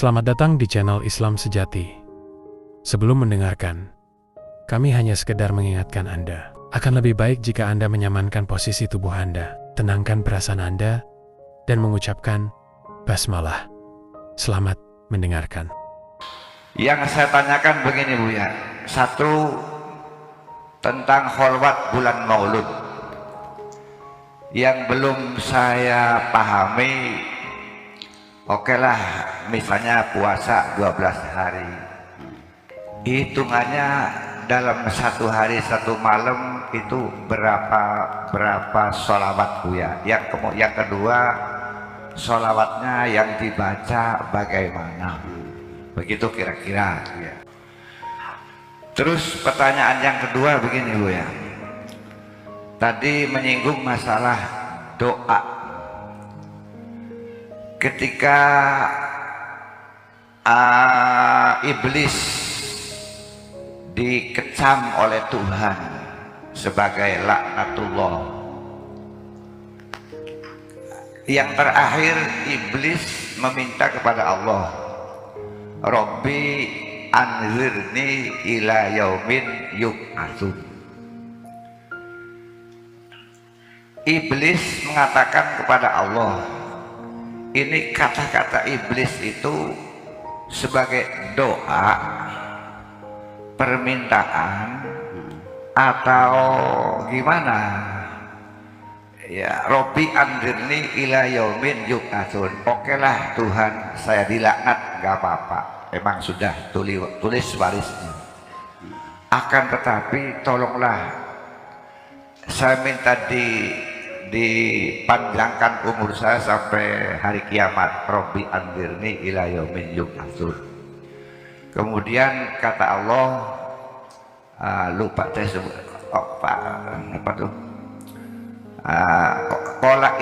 Selamat datang di channel Islam Sejati. Sebelum mendengarkan, kami hanya sekedar mengingatkan Anda, akan lebih baik jika Anda menyamankan posisi tubuh Anda, tenangkan perasaan Anda, dan mengucapkan basmalah. Selamat mendengarkan. Yang saya tanyakan begini Bu ya, satu tentang kholwat bulan Maulud yang belum saya pahami. Oke lah, misalnya puasa 12 hari, hitungannya dalam satu hari satu malam itu berapa sholawat Bu ya. Yang kedua, sholawatnya yang dibaca bagaimana, begitu kira-kira ya. Terus pertanyaan yang kedua begini Bu ya, tadi menyinggung masalah doa. Ketika iblis dikecam oleh Tuhan sebagai laknatullah, yang terakhir iblis meminta kepada Allah, Robbi anzirni ila yaumin yub'atsun. Iblis mengatakan kepada Allah, ini kata-kata iblis itu sebagai doa, permintaan, atau gimana? Ya, Robbi anzirni ila yaumin yub'atsun. Oke lah Tuhan, saya dilaknat, gak apa-apa. Emang sudah tulis warisnya. Akan tetapi tolonglah, saya minta dipanjangkan umur saya sampai hari kiamat. Robbi anzirni ila yaumin yub'atsun. Kemudian kata Allah, lupa saya sebut, apa tuh? Qala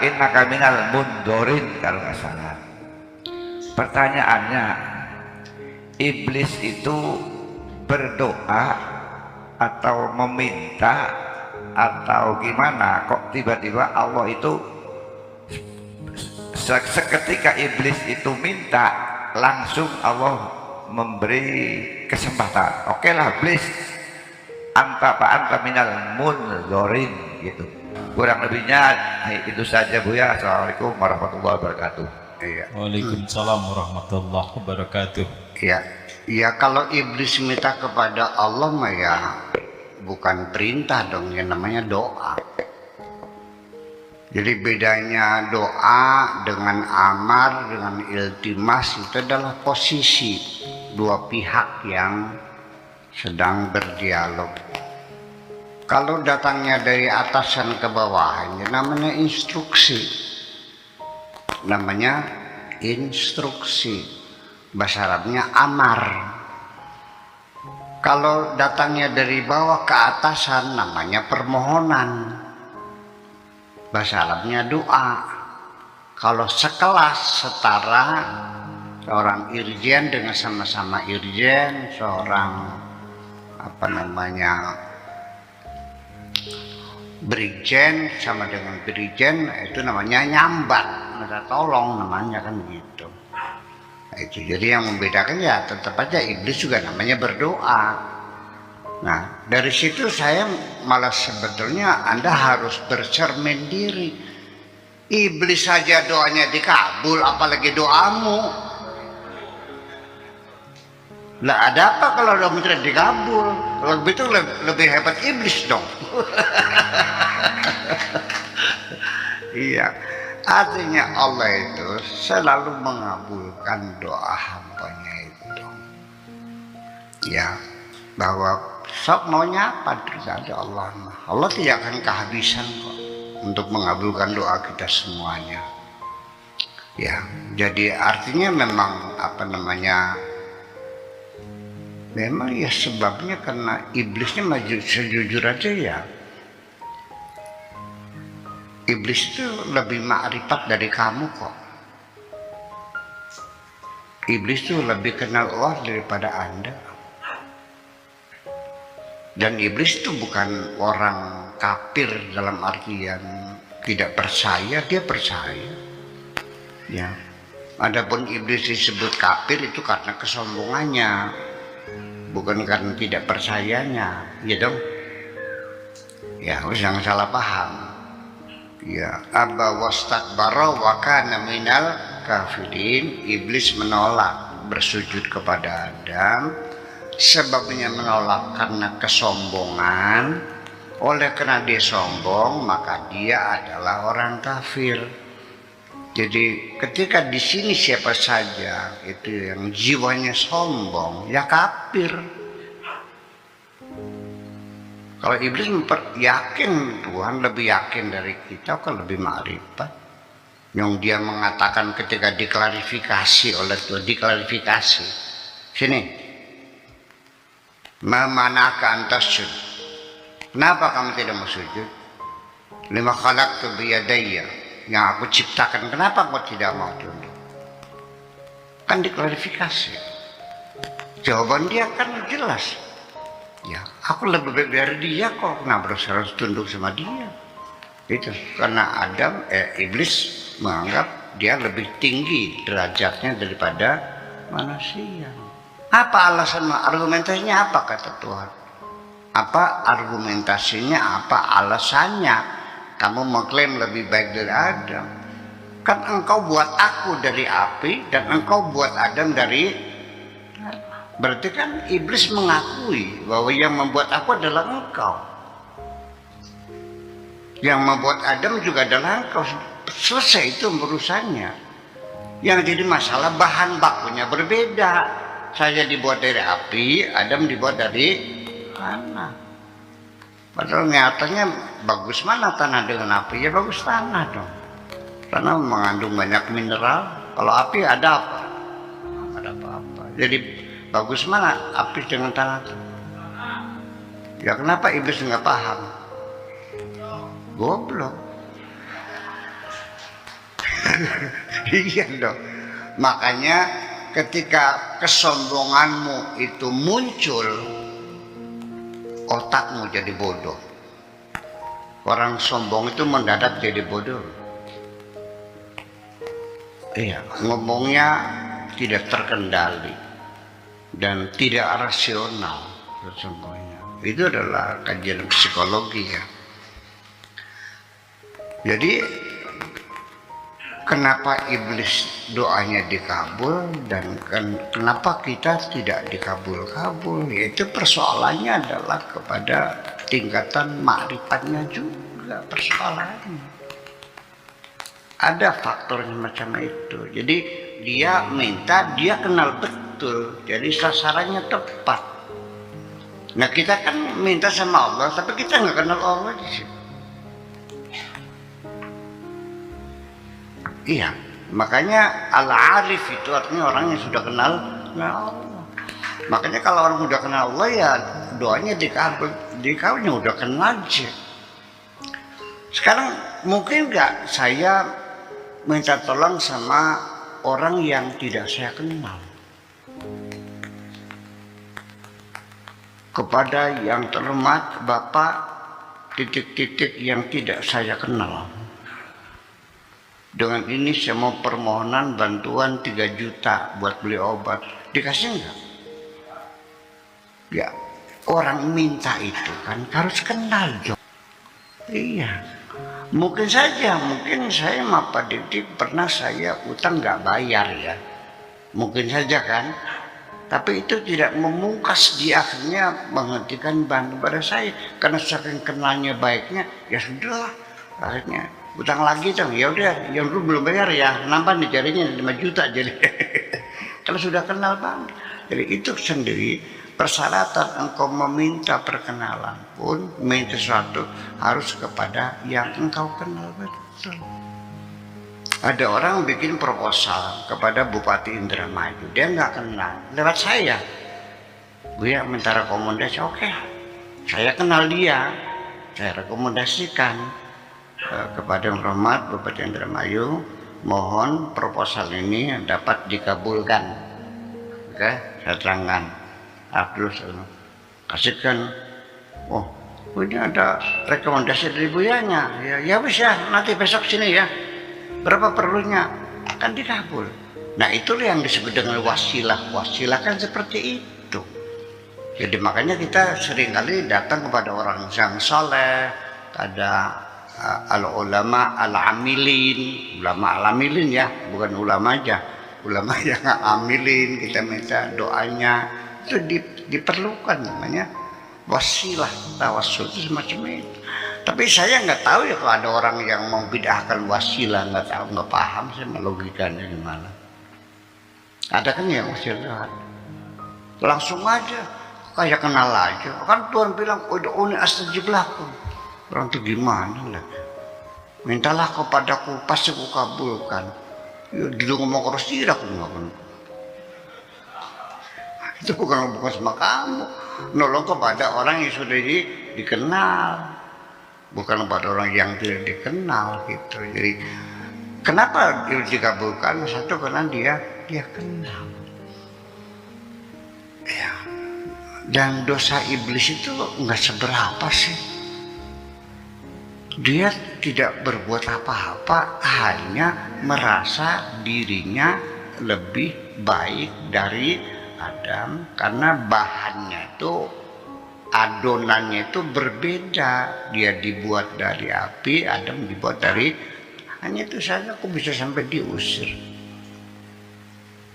innaka minal mundorin, kalau nggak salah. Pertanyaannya, iblis itu berdoa atau meminta atau gimana? Kok tiba-tiba Allah itu seketika iblis itu minta, langsung Allah memberi kesempatan. Oke lah iblis, anta minal mundorin gitu. Kurang lebihnya itu saja Bu ya. Assalamualaikum warahmatullahi wabarakatuh. Iya. Waalaikumsalam warahmatullahi wabarakatuh. Iya. Ya kalau iblis minta kepada Allah mah ya bukan perintah dong, yang namanya doa. Jadi bedanya doa dengan amar, dengan iltimas itu adalah posisi dua pihak yang sedang berdialog. Kalau datangnya dari atasan ke bawahnya namanya instruksi. Namanya instruksi. Bahasa Arabnya amar. Kalau datangnya dari bawah ke atasan namanya permohonan. Bahasa Arabnya doa. Kalau sekelas setara, seorang irjen dengan sama-sama irjen, seorang brigjen sama dengan brigjen, itu namanya nyambat, minta tolong namanya kan gitu. Itu jadi yang membedakan ya tetap aja iblis juga namanya berdoa. Nah dari situ saya malah sebetulnya Anda harus bercermin diri. Iblis saja doanya dikabul, apalagi doamu. Lah ada apa kalau doa tidak dikabul? Kalau begitu lebih hebat iblis dong. Iya, artinya Allah itu selalu mengabulkan doa hambanya itu. Ya, bahwa sok maunya apa terjadi Allah. Allah tidak akan kehabisan kok untuk mengabulkan doa kita semuanya. Ya, jadi artinya memang memang ya sebabnya karena iblisnya maju sejujur aja ya. Iblis itu lebih ma'rifat dari kamu kok. Iblis itu lebih kenal Allah daripada Anda. Dan iblis itu bukan orang kafir dalam artian tidak percaya, dia percaya. Ya. Adapun iblis disebut kafir itu karena kesombongannya, bukan karena tidak percayanya, ya dong. Ya, jangan salah paham. Ya, aba wastakbara wa kana minal kafirin. Iblis menolak bersujud kepada Adam. Sebabnya menolak karena kesombongan. Oleh karena dia sombong, maka dia adalah orang kafir. Jadi ketika di sini siapa saja itu yang jiwanya sombong, ya kafir. Kalau iblis yakin Tuhan, lebih yakin dari kita, kan lebih ma'rifat. Yang dia mengatakan ketika diklarifikasi oleh Tuhan, diklarifikasi. Sini. Ma manaka antasjud. Kenapa kamu tidak mau sujud? Lima khalaqtu biyadayya. Yang aku ciptakan, kenapa kau tidak mau tunduk? Kan diklarifikasi. Jawaban dia kan jelas. Ya, aku lebih baik dari dia kok, kenapa harus tunduk sama dia? Itu karena iblis menganggap dia lebih tinggi derajatnya daripada manusia. Apa alasan, argumentasinya apa kata Tuhan? Apa argumentasinya, apa alasannya kamu mengklaim lebih baik dari Adam? Kan engkau buat aku dari api dan engkau buat Adam dari. Berarti kan iblis mengakui bahwa yang membuat aku adalah engkau. Yang membuat Adam juga adalah engkau. Selesai itu urusannya. Yang jadi masalah bahan bakunya berbeda. Saya dibuat dari api, Adam dibuat dari tanah. Padahal nyatanya bagus mana tanah dengan api? Ya bagus tanah dong. Tanah mengandung banyak mineral. Kalau api ada apa? Tidak ada apa-apa. Jadi bagus mana api dengan tanah? Ya kenapa iblis nggak paham? Goblok. Iya dong. Makanya ketika kesombonganmu itu muncul, otakmu jadi bodoh. Orang sombong itu mendadak jadi bodoh. Iya, ngomongnya tidak terkendali dan tidak rasional sesungguhnya. Itu adalah kajian psikologi ya. Jadi kenapa iblis doanya dikabul dan kenapa kita tidak dikabul-kabul? Yaitu persoalannya adalah kepada tingkatan ma'rifatnya juga persoalannya. Ada faktornya macam itu. Jadi dia minta, dia kenal betul. Jadi sasarannya tepat. Nah kita kan minta sama Allah, tapi kita nggak kenal Allah di situ. Iya, makanya al-arif itu artinya orang yang sudah kenal Allah. Makanya kalau orang sudah kenal Allah ya doanya dikabul, dikabulnya udah kenal aja. Sekarang mungkin nggak saya minta tolong sama orang yang tidak saya kenal, kepada yang terhormat Bapak titik-titik yang tidak saya kenal. Dengan ini saya mau permohonan bantuan 3 juta buat beli obat. Dikasih enggak? Ya, orang minta itu kan harus kenal dong. Iya. Mungkin saja, mungkin saya sama Pak Didik pernah saya utang nggak bayar ya. Mungkin saja kan. Tapi itu tidak memungkas dia akhirnya menghentikan bantu pada saya. Karena saking kenalnya baiknya, ya sudah akhirnya utang lagi dong, ya udah, yang dulu belum bayar ya, nambah nih jarinya 5 juta jadi. Kalau sudah kenal bang, jadi itu sendiri persyaratan engkau meminta perkenalan pun, minta sesuatu harus kepada yang engkau kenal betul. Ada orang bikin proposal kepada Bupati Indramayu, dia nggak kenal, lewat saya, gue minta rekomendasi, oke, saya kenal dia, saya rekomendasikan kepada yang hormat Bupati Indramayu, mohon proposal ini dapat dikabulkan. Oke, saya terangkan. Terus kasihkan. Oh, ini ada rekomendasi dari buyanya. Ya wis ya, nanti besok sini ya. Berapa perlunya? Kan dikabul. Nah itulah yang disebut dengan wasilah. Wasilah kan seperti itu. Jadi makanya kita seringkali datang kepada orang yang soleh, ada al-ulama al-amilin, ulama al-amilin ya, bukan ulama aja, ulama yang amilin, kita minta doanya, itu diperlukan namanya wasilah, tawassul itu semacam itu. Tapi saya nggak tahu ya kalau ada orang yang membid'ahkan wasilah, nggak tahu, nggak paham saya logikanya gimana. Ada kan yang wasilah langsung aja kayak kenal aja, kan Tuhan bilang ud'uni astajib lakum. Orang itu gimana lah? Mintalah kepadaku pasti ku kabulkan. Ya, dia ngomong terus tidak aku ngomong. Itu bukan sama kamu. Nolong kepada orang yang sudah dikenal, bukan kepada orang yang tidak dikenal gitu. Jadi kenapa dia dikabulkan? Satu karena dia kenal. Ya. Dan dosa iblis itu nggak seberapa sih. Dia tidak berbuat apa-apa, hanya merasa dirinya lebih baik dari Adam karena bahannya itu, adonannya itu berbeda. Dia dibuat dari api, Adam dibuat dari, hanya itu saja aku bisa sampai diusir.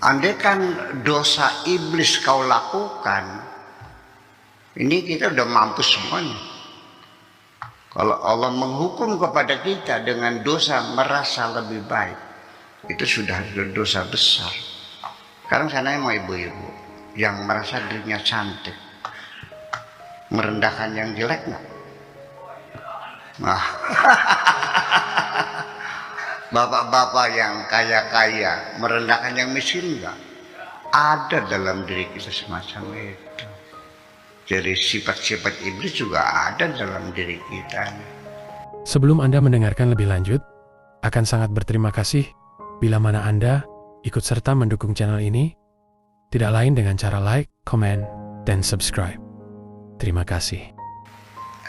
Andai kan dosa iblis kau lakukan, ini kita udah mampus semuanya. Kalau Allah menghukum kepada kita dengan dosa merasa lebih baik, itu sudah dosa besar. Sekarang sana mau ibu-ibu yang merasa dirinya cantik, merendahkan yang jelek nggak? Nah, bapak-bapak yang kaya-kaya merendahkan yang miskin nggak? Ada dalam diri kita semacam itu. Jadi sifat-sifat iblis juga ada dalam diri kita. Sebelum Anda mendengarkan lebih lanjut, akan sangat berterima kasih bila mana Anda ikut serta mendukung channel ini, tidak lain dengan cara like, komen, dan subscribe. Terima kasih.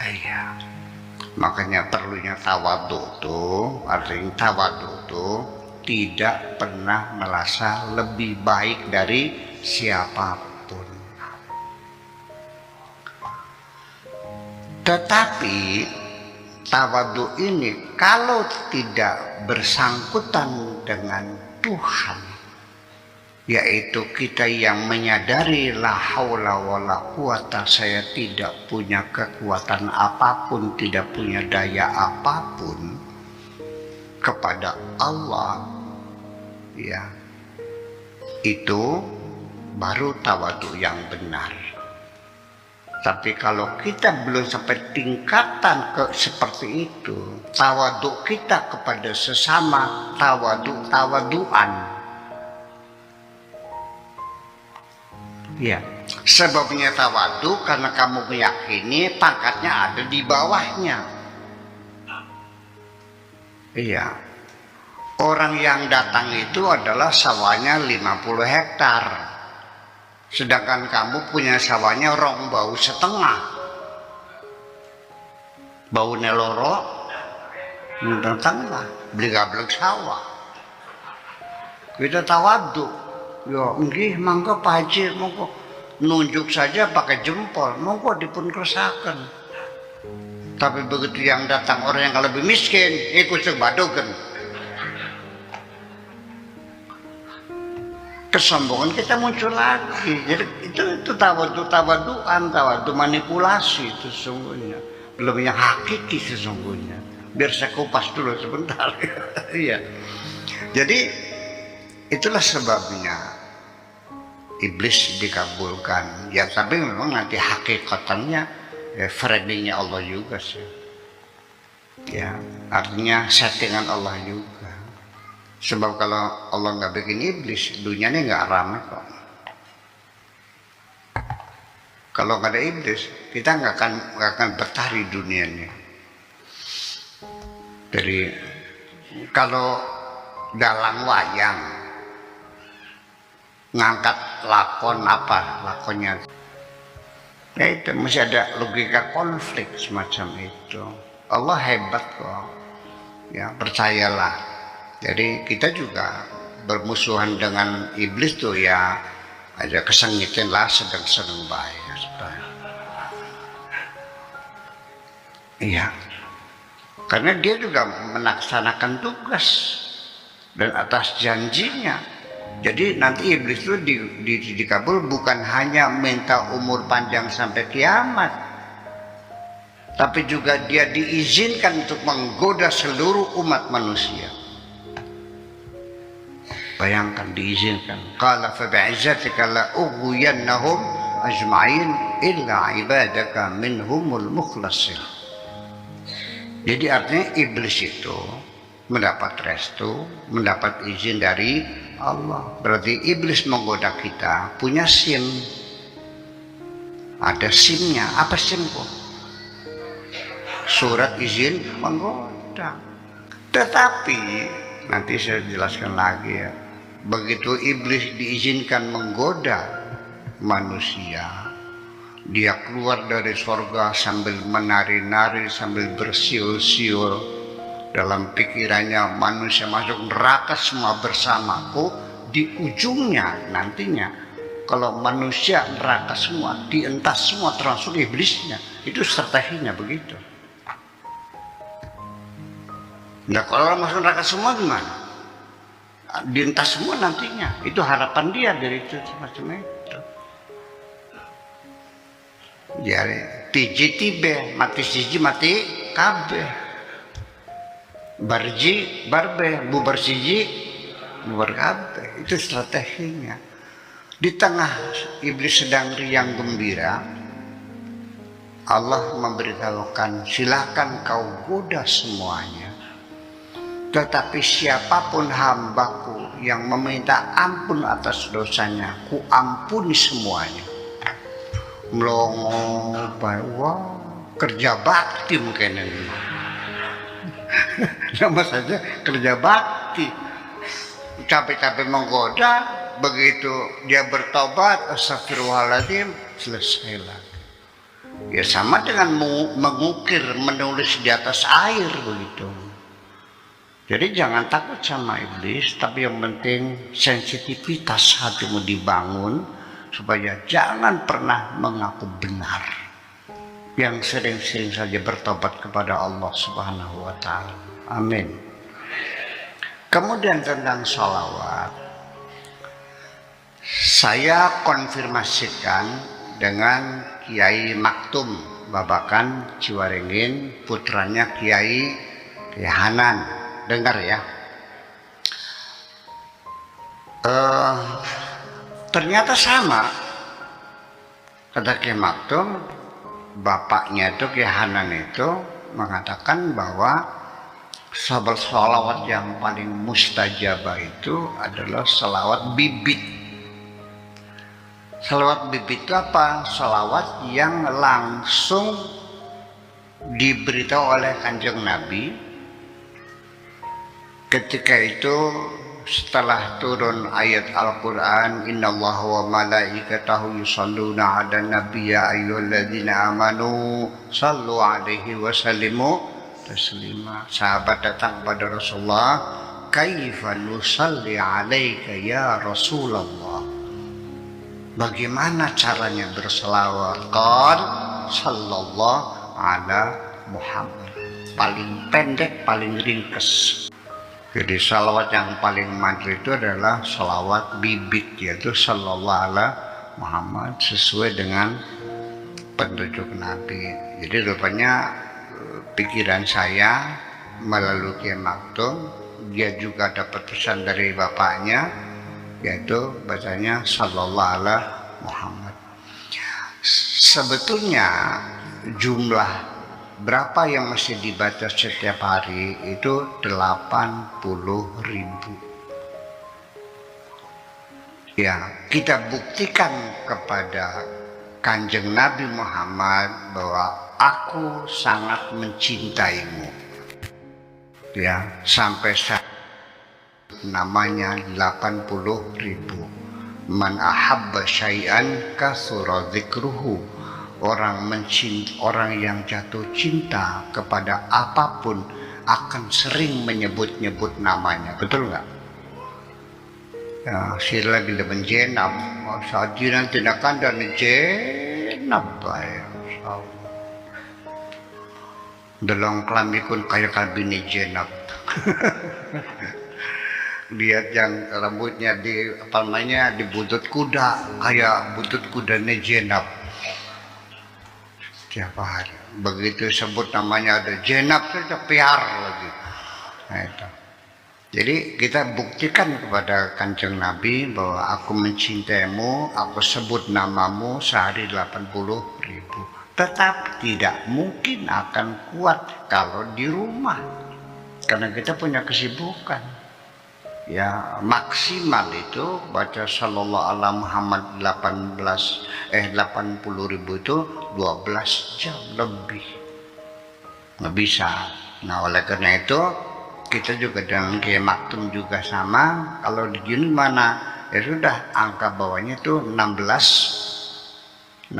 Iya. Makanya perlunya tawadhu tuh, artinya tawadhu tuh tidak pernah merasa lebih baik dari siapapun. Tetapi tawadhu ini kalau tidak bersangkutan dengan Tuhan, yaitu kita yang menyadari la haula wala quwata, saya tidak punya kekuatan apapun, tidak punya daya apapun kepada Allah, ya, itu baru tawadhu yang benar. Tapi kalau kita belum sampai tingkatan seperti itu, tawadhu kita kepada sesama, tawaduan. Ya, sebabnya tawadhu karena kamu meyakini pangkatnya ada di bawahnya. Iya. Orang yang datang itu adalah sawahnya 50 hektar. Sedangkan kamu punya sawahnya rong bau setengah. Bau neloro tengah, beli gablek sawah. Kita tawadhu. Ya nggih mangga Pak Haji, monggo nunjuk saja pakai jempol, monggo dipun kersaken. Tapi begitu yang datang orang yang lebih miskin, ikut sebadogen. Kesombongan kita muncul lagi. Jadi itu tawadhuan, tawadhu manipulasi itu sesungguhnya. Belum yang hakiki sesungguhnya. Biar saya kupas dulu sebentar. Iya. Jadi itulah sebabnya iblis dikabulkan. Ya tapi memang nanti hakikatannya framingnya Allah juga sih. Ya, artinya settingan Allah juga. Sebab kalau Allah nggak bikin iblis, dunianya nggak ramai kok. Kalau nggak ada iblis, kita nggak akan betah di dunia ini. Jadi kalau dalang wayang ngangkat lakon apa lakonnya, ya itu masih ada logika konflik semacam itu. Allah hebat kok, ya percayalah. Jadi kita juga bermusuhan dengan iblis tuh ya ada kesengitan lah, sedang-sedang bahaya. Iya, karena dia juga melaksanakan tugas dan atas janjinya. Jadi nanti iblis itu dikabul bukan hanya minta umur panjang sampai kiamat, tapi juga dia diizinkan untuk menggoda seluruh umat manusia. Bayangkan diizinkan. Qala fa bi'izzatika la ughwiyannahum ajma'in illa ibadaka minhumul mukhlasin. Jadi artinya iblis itu mendapat restu, mendapat izin dari Allah. Berarti iblis menggoda kita punya SIM. Ada SIM-nya. Apa SIM kok? Surat izin menggoda. Tetapi nanti saya jelaskan lagi ya. Begitu iblis diizinkan menggoda manusia, dia keluar dari sorga sambil menari-nari, sambil bersiul-siul. Dalam pikirannya manusia masuk neraka semua bersamaku. Di ujungnya nantinya kalau manusia neraka semua, dientas semua termasuk iblisnya. Itu strateginya begitu. Nah kalau masuk neraka semua gimana? Dientas semua nantinya. Itu harapan dia dari itu semacam itu. Jadi tiji tibe, mati siji mati kabeh. Barji barbe, bubar siji bubar kabeh. Itu strateginya. Di tengah iblis sedang riang gembira, Allah memberitahukan silakan kau goda semuanya. Tetapi siapapun hambaku yang meminta ampun atas dosanya, ku ampuni semuanya. Melongo, wah, kerja bakti mungkin ini. Nama saja kerja bakti. Capek-capek menggoda, begitu dia bertobat, astagfirullahaladzim, selesai lagi. Ya sama dengan mengukir, menulis di atas air begitu. Jadi jangan takut sama iblis, tapi yang penting sensitivitas hatimu dibangun supaya jangan pernah mengaku benar. Yang sering-sering saja bertobat kepada Allah Subhanahu wa Ta'ala. Amin. Kemudian tentang sholawat, saya konfirmasikan dengan Kiai Maktum Babakan Ciwaringin, putranya Kiai Hanan. Dengar ya. Ternyata sama. Kata Kiai Maktum, bapaknya itu Kiai Hanan itu mengatakan bahwa sholawat yang paling mustajabah itu adalah sholawat bibit. Sholawat bibit itu apa? Sholawat yang langsung diberitahu oleh Kanjeng Nabi. Ketika itu setelah turun ayat Al-Quran, innallaha wa malaikatahu yusalluna ala nabiyya ayyuhalladzina amanu sallu alaihi wa sallimu taslima. Sahabat datang kepada Rasulullah, kaifa nusalli alaika ya Rasulullah, bagaimana caranya berselawat? Qal sallallahu ala Muhammad. Paling pendek, paling ringkas. Jadi salawat yang paling manjur itu adalah salawat bibit, yaitu sallallahu ala Muhammad, sesuai dengan petunjuk Nabi. Jadi rupanya pikiran saya melalui Kiai Maktum, dia juga dapat pesan dari bapaknya, yaitu bacanya sallallahu ala Muhammad. Sebetulnya jumlah berapa yang mesti dibaca setiap hari itu 80.000. Ya, kita buktikan kepada Kanjeng Nabi Muhammad bahwa aku sangat mencintaimu. Ya, sampai saat namanya 80.000. Man ahabba syai'an kasura dzikruhu. Orang yang jatuh cinta kepada apapun akan sering menyebut-nyebut namanya. Betul nggak? Ya, sila gila menjenab. Sajinan tindakan dan jenab ya. Dalam kelamikun kaya kabini jenab. Lihat yang rambutnya di apa namanya di buntut kuda, kayak buntut kudanya jenab. Setiap hari. Begitu sebut namanya ada jenab saja piar lagi. Nah, itu. Jadi kita buktikan kepada Kanjeng Nabi bahwa aku mencintaimu, aku sebut namamu sehari 80.000. Tetap tidak mungkin akan kuat kalau di rumah. Karena kita punya kesibukan. Ya maksimal itu baca sallallahu ala Muhammad 80.000 itu 12 jam lebih. Nggak bisa. Nah oleh karena itu kita juga dengan Kiai Maktum juga sama. Kalau di Juni mana ya sudah angka bawahnya itu 16.000.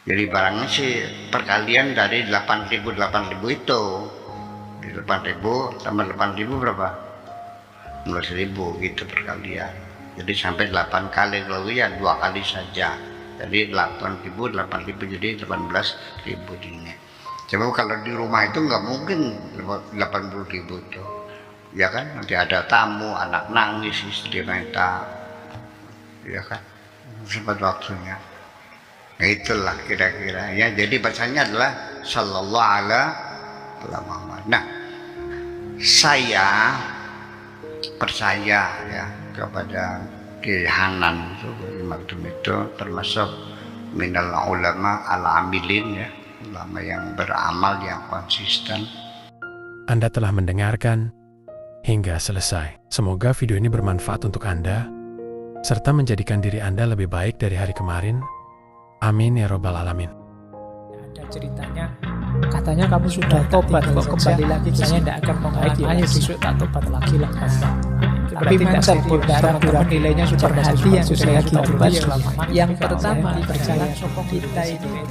Jadi barangnya sih perkalian dari 8.000 itu. Di 8.000 tambah 8.000 berapa? 11.000 gitu perkalian. Jadi sampai 8 kali, kalau ya 2 kali saja. Jadi 8.000 jadi 18.000 ini. Coba kalau di rumah itu nggak mungkin 80.000 itu, ya kan? Nanti ada tamu, anak nangis, istri minta, ya kan? Sempat waktunya. Nah, itulah kira-kira ya. Jadi bacanya adalah sallallahu ala Muhammad. Nah, saya percaya ya kepada Kiai Hanan itu termasuk minal ulama al-amilin ya. Ulama yang beramal, yang konsisten. Anda telah mendengarkan hingga selesai. Semoga video ini bermanfaat untuk Anda, serta menjadikan diri Anda lebih baik dari hari kemarin. Amin ya robbal alamin. Ada ceritanya, katanya kamu sudah tobat, kok kembali lagi saya tidak akan mengulangi. Ayo besok tak tobat lagi lah. Tapi mindset teman-teman nilainya sudah berhati yang sudah tobat selama. Yang pertama, berjalan sokong kita ini